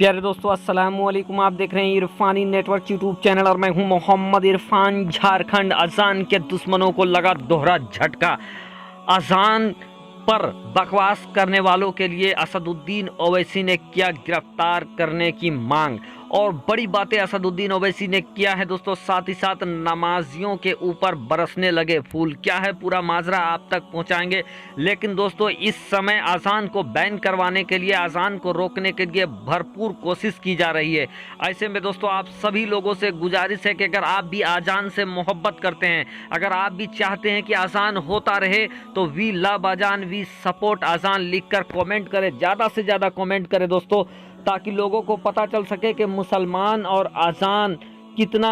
प्यारे दोस्तों, अस्सलाम वालेकुम। आप देख रहे हैं इरफानी नेटवर्क यूट्यूब चैनल और मैं हूं मोहम्मद इरफान। झारखंड अजान के दुश्मनों को लगा दोहरा झटका। अजान पर बकवास करने वालों के लिए असदुद्दीन ओवैसी ने किया गिरफ्तार करने की मांग। और बड़ी बातें असदुद्दीन ओवैसी ने किया है दोस्तों। साथ ही साथ नमाजियों के ऊपर बरसने लगे फूल। क्या है पूरा माजरा आप तक पहुंचाएंगे। लेकिन दोस्तों, इस समय अजान को बैन करवाने के लिए, अजान को रोकने के लिए भरपूर कोशिश की जा रही है। ऐसे में दोस्तों, आप सभी लोगों से गुजारिश है कि अगर आप भी अजान से मोहब्बत करते हैं, अगर आप भी चाहते हैं कि अजान होता रहे, तो वी लव अजान, वी सपोर्ट अजान लिखकर कमेंट करें। ज़्यादा से ज़्यादा कमेंट करें दोस्तों, ताकि लोगों को पता चल सके कि मुसलमान और अजान कितना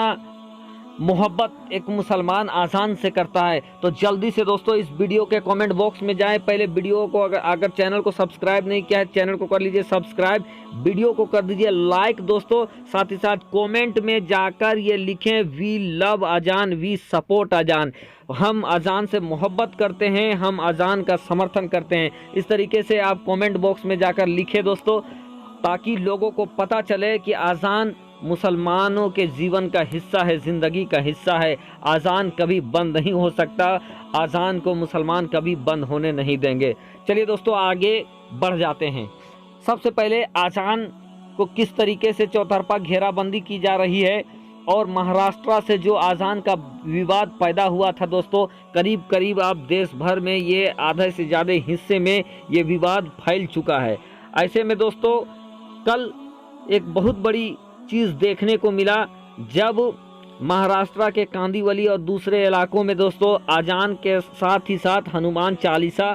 मोहब्बत एक मुसलमान अजान से करता है। तो जल्दी से दोस्तों इस वीडियो के कमेंट बॉक्स में जाएं। पहले वीडियो को अगर चैनल को सब्सक्राइब नहीं किया है, चैनल को कर लीजिए सब्सक्राइब, वीडियो को कर दीजिए लाइक दोस्तों। साथ ही साथ कमेंट में जाकर ये लिखें वी लव अजान, वी सपोर्ट अजान। हम अजान से मोहब्बत करते हैं, हम अजान का समर्थन करते हैं। इस तरीके से आप कमेंट बॉक्स में जाकर लिखें दोस्तों, ताकि लोगों को पता चले कि अजान मुसलमानों के जीवन का हिस्सा है, ज़िंदगी का हिस्सा है। अजान कभी बंद नहीं हो सकता। अजान को मुसलमान कभी बंद होने नहीं देंगे। चलिए दोस्तों आगे बढ़ जाते हैं। सबसे पहले अजान को किस तरीके से चौतरफा घेराबंदी की जा रही है, और महाराष्ट्र से जो अजान का विवाद पैदा हुआ था दोस्तों, करीब करीब आप देश भर में ये आधे से ज़्यादा हिस्से में ये विवाद फैल चुका है। ऐसे में दोस्तों कल एक बहुत बड़ी चीज़ देखने को मिला, जब महाराष्ट्र के कांदिवली और दूसरे इलाकों में दोस्तों अजान के साथ ही साथ हनुमान चालीसा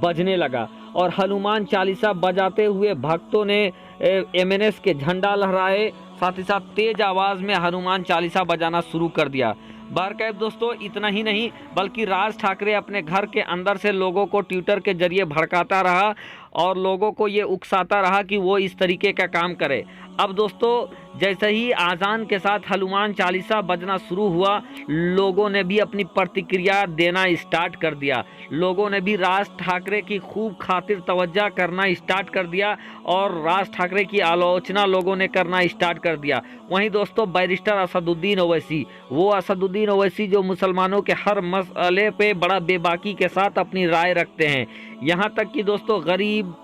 बजने लगा। और हनुमान चालीसा बजाते हुए भक्तों ने एमएनएस के झंडा लहराए, साथ ही साथ तेज आवाज़ में हनुमान चालीसा बजाना शुरू कर दिया। बहरकैफ दोस्तों इतना ही नहीं, बल्कि राज ठाकरे अपने घर के अंदर से लोगों को ट्विटर के जरिए भड़काता रहा और लोगों को ये उकसाता रहा कि वो इस तरीके का काम करे। अब दोस्तों जैसे ही आज़ान के साथ हनुमान चालीसा बजना शुरू हुआ, लोगों ने भी अपनी प्रतिक्रिया देना स्टार्ट कर दिया। लोगों ने भी राज ठाकरे की खूब खातिर तवज्जो करना स्टार्ट कर दिया और राज ठाकरे की आलोचना लोगों ने करना स्टार्ट कर दिया। वहीं दोस्तों बैरिस्टर असदुद्दीन ओवैसी, वो असदुद्दीन ओवैसी जो मुसलमानों के हर मसले पे बड़ा बेबाकी के साथ अपनी राय रखते हैं। यहाँ तक कि दोस्तों गरीब,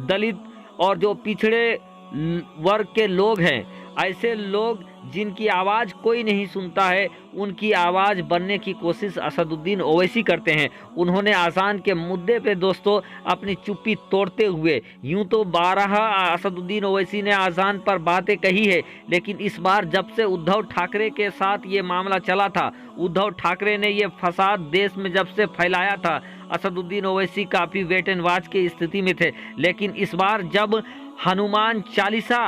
दलित और जो पिछड़े वर्ग के लोग हैं, ऐसे लोग जिनकी आवाज़ कोई नहीं सुनता है, उनकी आवाज़ बनने की कोशिश असदुद्दीन ओवैसी करते हैं। उन्होंने अजान के मुद्दे पे दोस्तों अपनी चुप्पी तोड़ते हुए, यूं तो 12 असदुद्दीन ओवैसी ने अजान पर बातें कही है, लेकिन इस बार जब से उद्धव ठाकरे के साथ ये मामला चला था, उद्धव ठाकरे ने ये फसाद देश में जब से फैलाया था, असदुद्दीन ओवैसी काफ़ी वेट एंड वॉच की स्थिति में थे। लेकिन इस बार जब हनुमान चालीसा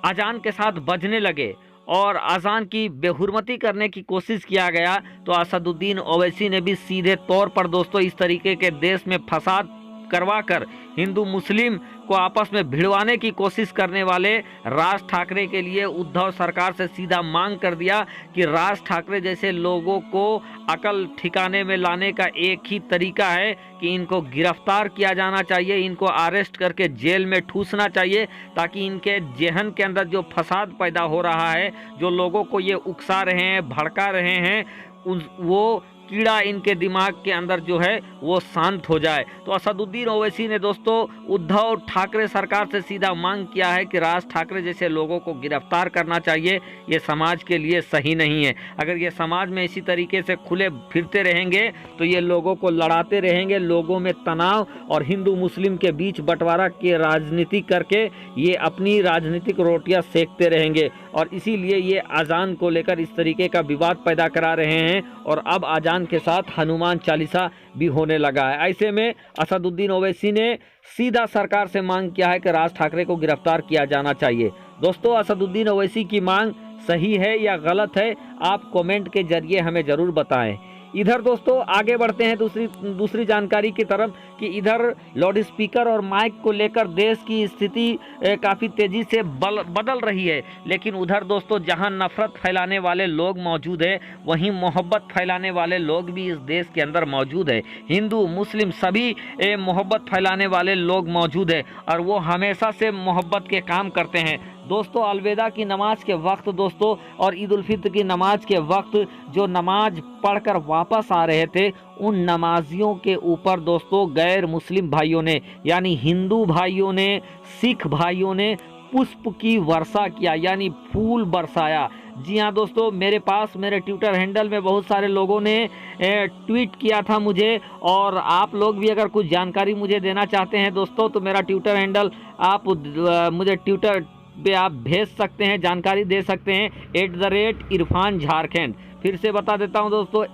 अजान के साथ बजने लगे और अजान की बेहुरमती करने की कोशिश किया गया, तो असदुद्दीन ओवैसी ने भी सीधे तौर पर दोस्तों इस तरीके के देश में फसाद करवाकर हिंदू मुस्लिम को आपस में भिड़वाने की कोशिश करने वाले राज ठाकरे के लिए उद्धव सरकार से सीधा मांग कर दिया कि राज ठाकरे जैसे लोगों को अकल ठिकाने में लाने का एक ही तरीका है कि इनको गिरफ्तार किया जाना चाहिए, इनको अरेस्ट करके जेल में ठूसना चाहिए, ताकि इनके जेहन के अंदर जो फसाद पैदा हो रहा है, जो लोगों को ये उकसा रहे हैं, भड़का रहे हैं, वो कीड़ा इनके दिमाग के अंदर जो है वो शांत हो जाए। तो असदुद्दीन ओवैसी ने दोस्तों उद्धव ठाकरे सरकार से सीधा मांग किया है कि राज ठाकरे जैसे लोगों को गिरफ्तार करना चाहिए। ये समाज के लिए सही नहीं है। अगर ये समाज में इसी तरीके से खुले फिरते रहेंगे तो ये लोगों को लड़ाते रहेंगे, लोगों में तनाव और हिंदू मुस्लिम के बीच बंटवारा की राजनीति करके ये अपनी राजनीतिक रोटियां सेकते रहेंगे। और इसीलिए ये अजान को लेकर इस तरीके का विवाद पैदा करा रहे हैं और अब अजान के साथ हनुमान चालीसा भी होने लगा है। ऐसे में असदुद्दीन ओवैसी ने सीधा सरकार से मांग किया है कि राज ठाकरे को गिरफ्तार किया जाना चाहिए। दोस्तों असदुद्दीन ओवैसी की मांग सही है या गलत है, आप कमेंट के जरिए हमें ज़रूर बताएं। इधर दोस्तों आगे बढ़ते हैं दूसरी जानकारी की तरफ कि इधर लाउड स्पीकर और माइक को लेकर देश की स्थिति काफ़ी तेज़ी से बदल रही है। लेकिन उधर दोस्तों जहां नफरत फैलाने वाले लोग मौजूद हैं, वहीं मोहब्बत फैलाने वाले लोग भी इस देश के अंदर मौजूद है। हिंदू मुस्लिम सभी मोहब्बत फैलाने वाले लोग मौजूद है और वो हमेशा से मोहब्बत के काम करते हैं। दोस्तों अलविदा की नमाज के वक्त दोस्तों और ईद उल फित्र की नमाज के वक्त जो नमाज पढ़कर वापस आ रहे थे, उन नमाजियों के ऊपर दोस्तों गैर मुस्लिम भाइयों ने यानी हिंदू भाइयों ने, सिख भाइयों ने पुष्प की वर्षा किया यानी फूल बरसाया। जी हाँ दोस्तों, मेरे पास मेरे ट्विटर हैंडल में बहुत सारे लोगों ने ट्वीट किया था मुझे, और आप लोग भी अगर कुछ जानकारी मुझे देना चाहते हैं दोस्तों तो मेरा ट्विटर हैंडल आप मुझे ट्विटर पे आप भेज सकते हैं, जानकारी दे सकते हैं @इरफान झारखंड। फिर से बता देता हूं दोस्तों,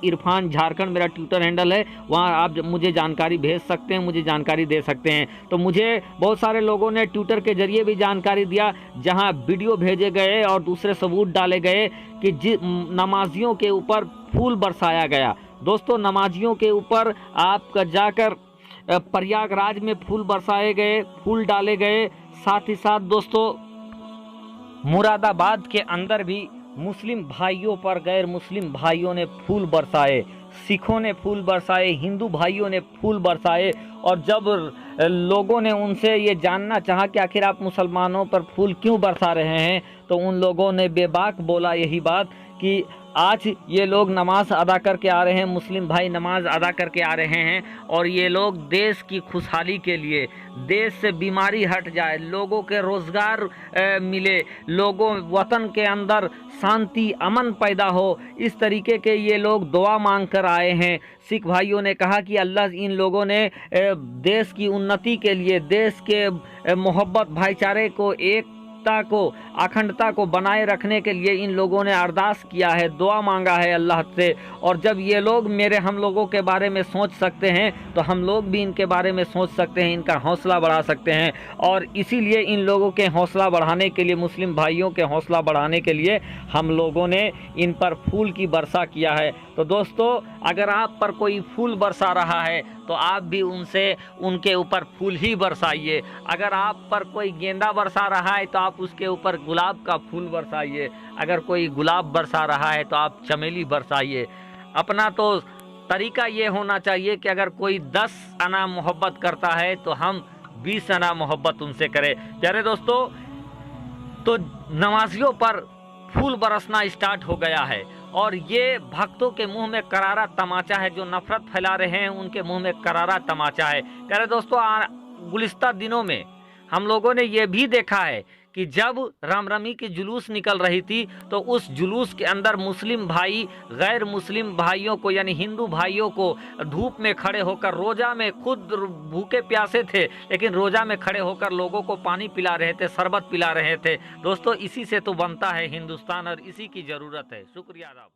@इरफान झारखंड मेरा ट्विटर हैंडल है, वहां आप मुझे जानकारी भेज सकते हैं, मुझे जानकारी दे सकते हैं। तो मुझे बहुत सारे लोगों ने ट्विटर के जरिए भी जानकारी दिया, जहां वीडियो भेजे गए और दूसरे सबूत डाले गए कि नमाजियों के ऊपर फूल बरसाया गया। दोस्तों नमाजियों के ऊपर आप जाकर प्रयागराज में फूल बरसाए गए, फूल डाले गए। साथ ही साथ दोस्तों मुरादाबाद के अंदर भी मुस्लिम भाइयों पर गैर मुस्लिम भाइयों ने फूल बरसाए, सिखों ने फूल बरसाए, हिंदू भाइयों ने फूल बरसाए। और जब लोगों ने उनसे ये जानना चाहा कि आखिर आप मुसलमानों पर फूल क्यों बरसा रहे हैं, तो उन लोगों ने बेबाक बोला यही बात कि आज ये लोग नमाज अदा करके आ रहे हैं, मुस्लिम भाई नमाज अदा करके आ रहे हैं, और ये लोग देश की खुशहाली के लिए, देश से बीमारी हट जाए, लोगों के रोज़गार मिले, लोगों वतन के अंदर शांति अमन पैदा हो, इस तरीके के ये लोग दुआ मांग कर आए हैं। सिख भाइयों ने कहा कि अल्लाह इन लोगों ने देश की उन्नति के लिए, देश के मोहब्बत भाईचारे को, एकता को, अखंडता को बनाए रखने के लिए इन लोगों ने अरदास किया है, दुआ मांगा है अल्लाह से। और जब ये लोग हम लोगों के बारे में सोच सकते हैं तो हम लोग भी इनके बारे में सोच सकते हैं, इनका हौसला बढ़ा सकते हैं। और इसीलिए इन लोगों के हौसला बढ़ाने के लिए, मुस्लिम भाइयों के हौसला बढ़ाने के लिए हम लोगों ने इन पर फूल की वर्षा किया है। तो दोस्तों अगर आप पर कोई फूल बरसा रहा है तो आप भी उनके ऊपर फूल ही बरसाइए। अगर आप पर कोई गेंदा बरसा रहा है तो आप उसके ऊपर गुलाब का फूल बरसाइए। अगर कोई गुलाब बरसा रहा है तो आप चमेली बरसाइए। अपना तो तरीका ये होना चाहिए कि अगर कोई 10 आना मोहब्बत करता है तो हम 20 आना मोहब्बत उनसे करें। प्यारे दोस्तों, तो नमाजियों पर फूल बरसना स्टार्ट हो गया है और ये भक्तों के मुंह में करारा तमाचा है। जो नफरत फैला रहे हैं उनके मुंह में करारा तमाचा है। प्यारे दोस्तों, गुज़िश्ता दिनों में हम लोगों ने ये भी देखा है कि जब रामनवमी की जुलूस निकल रही थी तो उस जुलूस के अंदर मुस्लिम भाई गैर मुस्लिम भाइयों को यानी हिंदू भाइयों को धूप में खड़े होकर, रोज़ा में खुद भूखे प्यासे थे लेकिन रोज़ा में खड़े होकर लोगों को पानी पिला रहे थे, शरबत पिला रहे थे। दोस्तों इसी से तो बनता है हिंदुस्तान और इसी की ज़रूरत है। शुक्रिया आदाब।